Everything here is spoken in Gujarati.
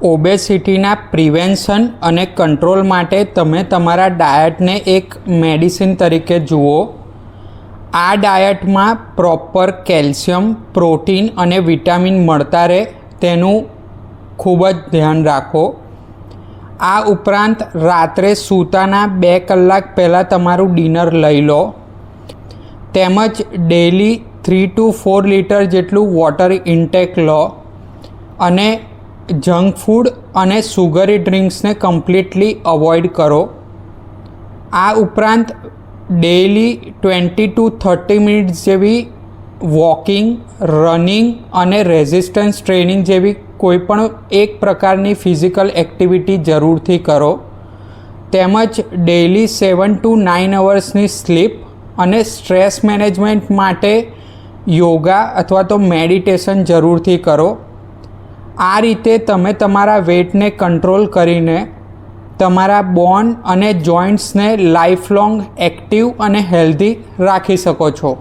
ઓબેસિટીના પ્રિવેન્શન અને કંટ્રોલ માટે તમે તમારા ડાયટને એક મેડિસિન તરીકે જુઓ. આ ડાયટમાં પ્રોપર કેલ્શિયમ, પ્રોટીન અને વિટામિન મળતા રહે તેનું ખૂબ જ ધ્યાન રાખો. આ ઉપરાંત રાત્રે સૂતાના 2 કલાક પહેલાં તમારું ડિનર લઈ લો. તેમજ ડેઇલી 3 to 4 લીટર જેટલું વોટર ઇન્ટેક લો અને જંક ફૂડ અને સુગરી ડ્રિંક્સને કમ્પ્લીટલી અવોઇડ કરો. આ ઉપરાંત ડેઇલી 20 to 30 મિનિટ્સ જેવી વોકિંગ, રનિંગ અને રેઝિસ્ટન્સ ટ્રેનિંગ જેવી કોઈપણ એક પ્રકારની ફિઝિકલ એક્ટિવિટી જરૂરથી કરો. તેમજ ડેઇલી 7 to 9 અવર્સની સ્લીપ અને સ્ટ્રેસ મેનેજમેન્ટ માટે યોગા અથવા તો મેડિટેશન જરૂરથી કરો. આ રીતે તમે તમારા વેટને કંટ્રોલ કરીને તમારા બોન અને જોઇન્ટ્સને લાઈફ લોંગ એક્ટિવ અને હેલ્ધી રાખી શકો છો.